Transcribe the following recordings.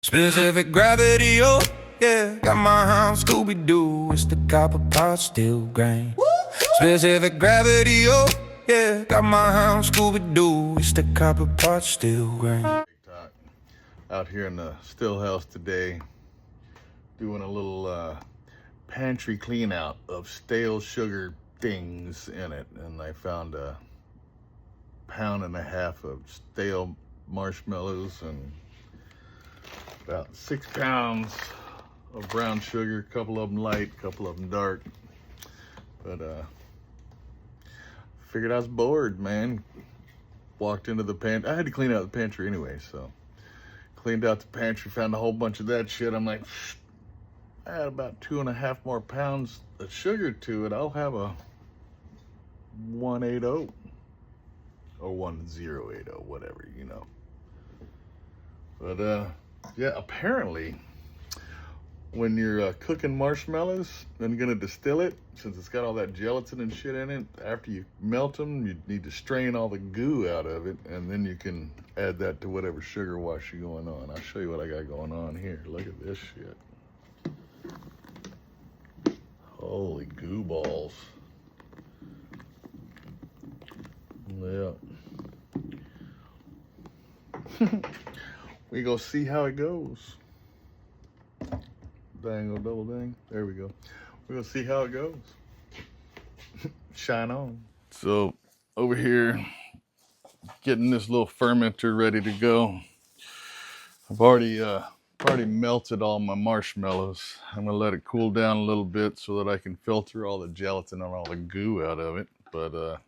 Specific gravity, oh yeah. Got my hound Scooby-Doo, it's the copper pot still grain. Specific gravity, oh yeah. Got my hound Scooby-Doo, it's the copper pot still grain. Out here in the still house today, doing a little pantry clean out of stale sugar things in it, and I found 1.5 pounds of stale marshmallows and about 6 pounds of brown sugar, a couple of them light, a couple of them dark. But figured I was bored, man. Walked into the pantry. I had to clean out the pantry anyway, so cleaned out the pantry, found a whole bunch of that shit. I'm like, add about 2.5 more pounds of sugar to it, I'll have a 180 or 1080, whatever, you know. But yeah, apparently when you're cooking marshmallows and gonna distill it, since it's got all that gelatin and shit in it, after you melt them, you need to strain all the goo out of it, and then you can add that to whatever sugar wash you're going on. I'll show you what I got going on here. Look at this shit. Holy goo balls. Yeah. We go see how it goes. Dang, oh double dang. There we go. We're gonna see how it goes. Shine on. So over here, getting this little fermenter ready to go. I've already melted all my marshmallows. I'm gonna let it cool down a little bit so that I can filter all the gelatin and all the goo out of it. But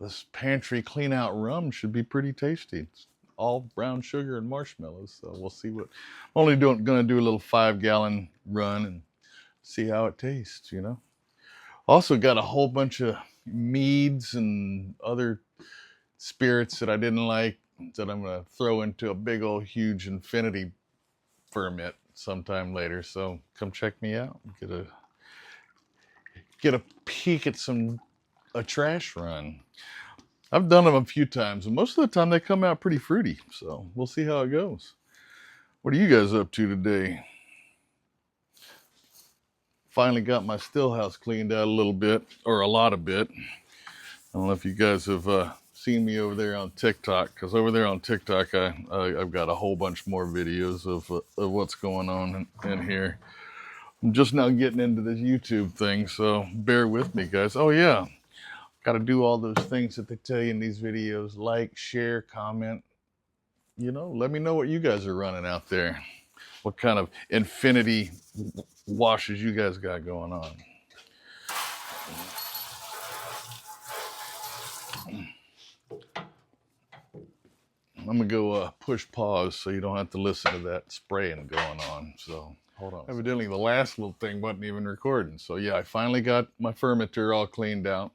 this pantry clean out rum should be pretty tasty. It's all brown sugar and marshmallows, so we'll see what. I'm only gonna do a little 5-gallon run and see how it tastes, you know. Also got a whole bunch of meads and other spirits that I didn't like that I'm gonna throw into a big old huge infinity ferment sometime later. So come check me out. Get a peek at a trash run. I've done them a few times, and most of the time they come out pretty fruity. So we'll see how it goes. What are you guys up to today? Finally got my still house cleaned out a little bit, or a lot of bit. I don't know if you guys have seen me over there on TikTok, because over there on TikTok I've got a whole bunch more videos of what's going on in here. I'm just now getting into this YouTube thing, so bear with me, guys. Oh yeah, got to do all those things that they tell you in these videos. Like, share, comment. You know, let me know what you guys are running out there. What kind of infinity washes you guys got going on. I'm gonna go push pause so you don't have to listen to that spraying going on. So hold on. Evidently the last little thing wasn't even recording. So yeah, I finally got my fermenter all cleaned out.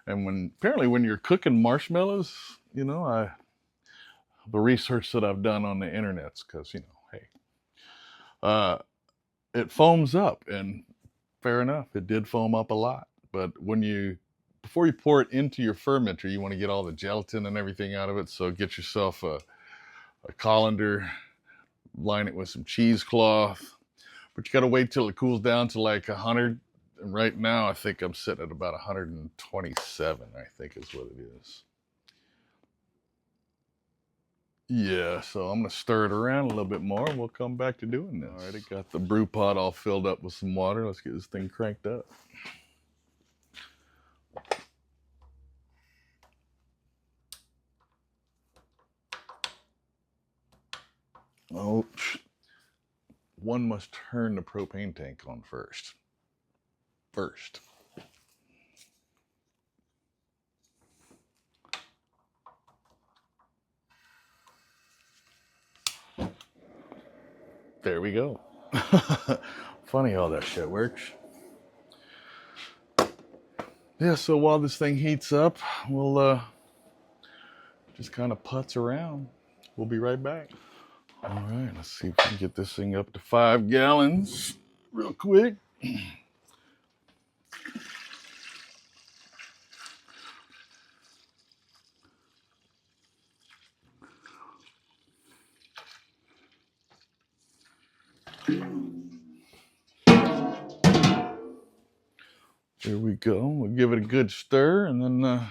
And apparently when you're cooking marshmallows, you know, the research that I've done on the internet's, because, you know, hey, it foams up, and fair enough, it did foam up a lot. But before you pour it into your fermenter, you want to get all the gelatin and everything out of it. So get yourself a colander, line it with some cheesecloth, but you got to wait till it cools down to like 100. And right now, I think I'm sitting at about 127, I think is what it is. Yeah, so I'm gonna stir it around a little bit more and we'll come back to doing this. All right, I got the brew pot all filled up with some water. Let's get this thing cranked up. Oh, one must turn the propane tank on first. There we go. Funny how that shit works. Yeah, so while this thing heats up, we'll just kind of putz around. We'll be right back. All right, let's see if we can get this thing up to 5 gallons real quick. Here we go. We'll give it a good stir and then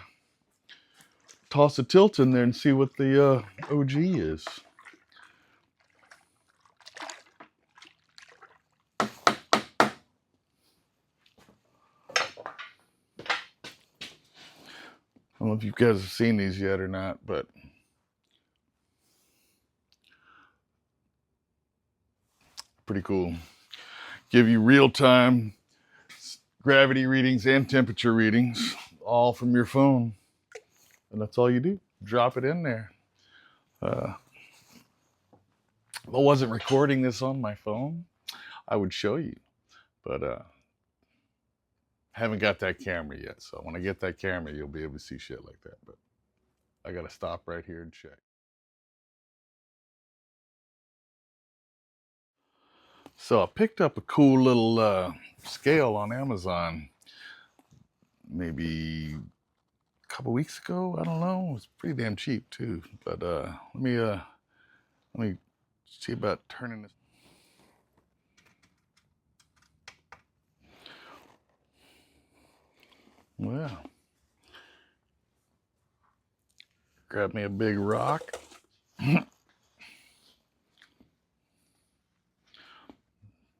toss the tilt in there and see what the OG is. I don't know if you guys have seen these yet or not, but pretty cool. Give you real-time gravity readings and temperature readings, all from your phone. And that's all you do. Drop it in there. If I wasn't recording this on my phone, I would show you. But haven't got that camera yet. So when I get that camera, you'll be able to see shit like that. But I got to stop right here and check. So I picked up a cool little scale on Amazon maybe a couple weeks ago. I don't know. It was pretty damn cheap too. But let me see about turning this. Well, grab me a big rock.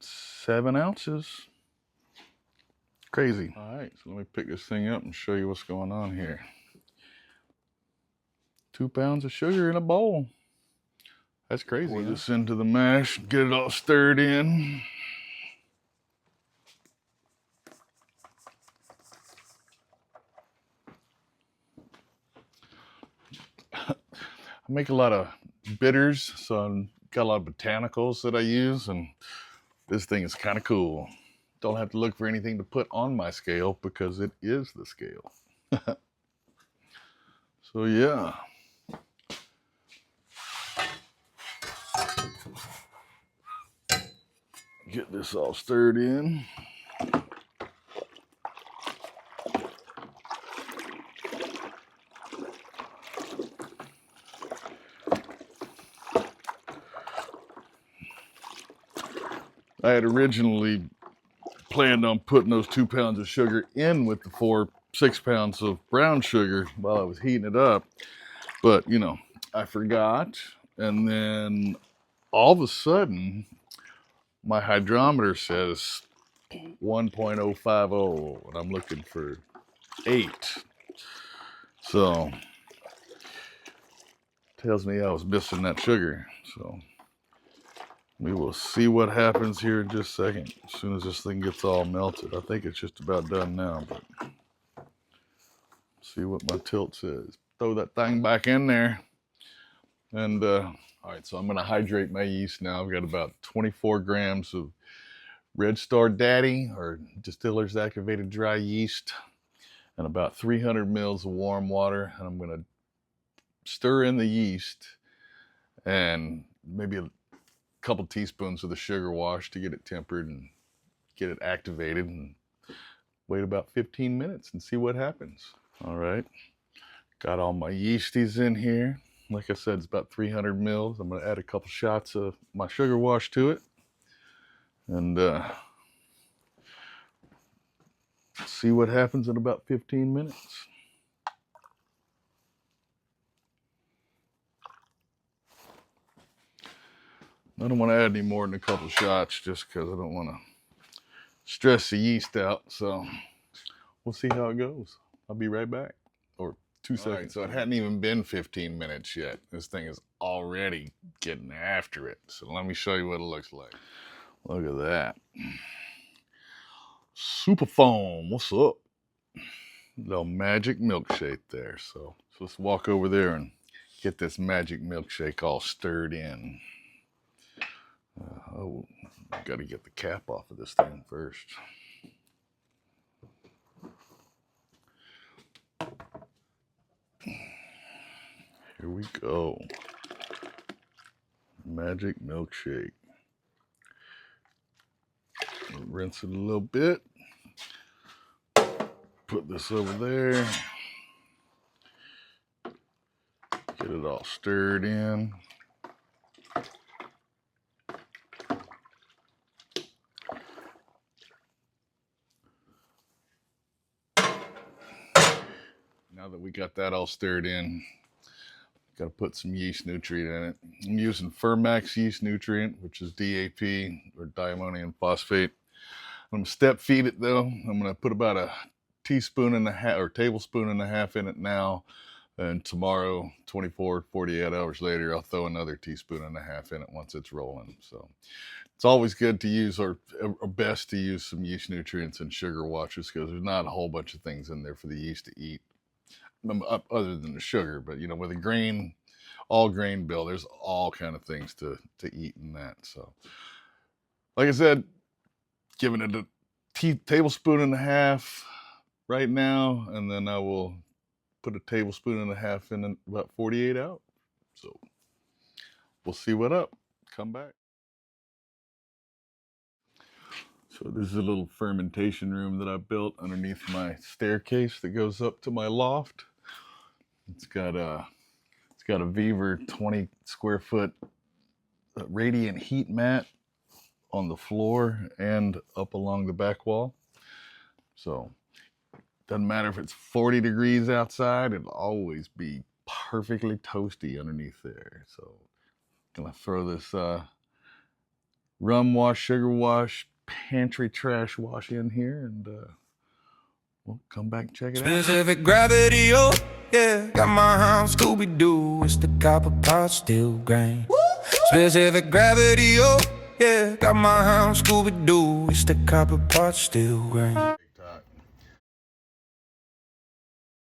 7 ounces. Crazy. All right, so let me pick this thing up and show you what's going on here. 2 pounds of sugar in a bowl. That's crazy. Pour this into the mash, get it all stirred in. I make a lot of bitters, so I've got a lot of botanicals that I use, and this thing is kind of cool. Don't have to look for anything to put on my scale because it is the scale. So yeah. Get this all stirred in. I had originally planned on putting those 2 pounds of sugar in with the 6 pounds of brown sugar while I was heating it up. But, you know, I forgot. And then all of a sudden, my hydrometer says 1.050, and I'm looking for 8. So, tells me I was missing that sugar. So, we will see what happens here in just a second. As soon as this thing gets all melted. I think it's just about done now, but see what my tilt says. Throw that thing back in there. And, all right, so I'm going to hydrate my yeast now. I've got about 24 grams of Red Star Daddy, or Distiller's Activated Dry Yeast, and about 300 mils of warm water. And I'm going to stir in the yeast and maybe a couple teaspoons of the sugar wash to get it tempered and get it activated, and wait about 15 minutes and see what happens. All right, got all my yeasties in here. Like I said, it's about 300 mils. I'm going to add a couple shots of my sugar wash to it and see what happens in about 15 minutes. I don't want to add any more than a couple shots just because I don't want to stress the yeast out. So we'll see how it goes. I'll be right back. Or 2 seconds. Right, so it hadn't even been 15 minutes yet. This thing is already getting after it. So let me show you what it looks like. Look at that. Super foam. What's up? Little magic milkshake there. So let's walk over there and get this magic milkshake all stirred in. Oh, got to get the cap off of this thing first. Here we go. Magic milkshake. Rinse it a little bit. Put this over there. Get it all stirred in. Now that we got that all stirred in, got to put some yeast nutrient in it. I'm using Fermax yeast nutrient, which is DAP or diammonium phosphate. I'm gonna step feed it though. I'm gonna put about a teaspoon and a half or tablespoon and a half in it now. And tomorrow, 24, 48 hours later, I'll throw another teaspoon and a half in it once it's rolling. So it's always good to use, or best to use, some yeast nutrients and sugar washes, because there's not a whole bunch of things in there for the yeast to eat other than the sugar. But, you know, with a grain, all grain bill, there's all kind of things to eat in that. So like I said, giving it a tablespoon and a half right now, and then I will put a tablespoon and a half in about 48 hours. So we'll see what up. Come back. So this is a little fermentation room that I built underneath my staircase that goes up to my loft. It's got a Weaver 20 square foot radiant heat mat on the floor and up along the back wall. So doesn't matter if it's 40 degrees outside, it'll always be perfectly toasty underneath there. So gonna throw this rum wash, sugar wash, pantry trash wash in here, and we'll come back and check it out. Specific gravity, oh yeah. Got my hound Scooby-Doo, it's the copper pot still grain. Specific gravity, oh yeah. Got my hound Scooby-Doo, it's the copper pot still grain.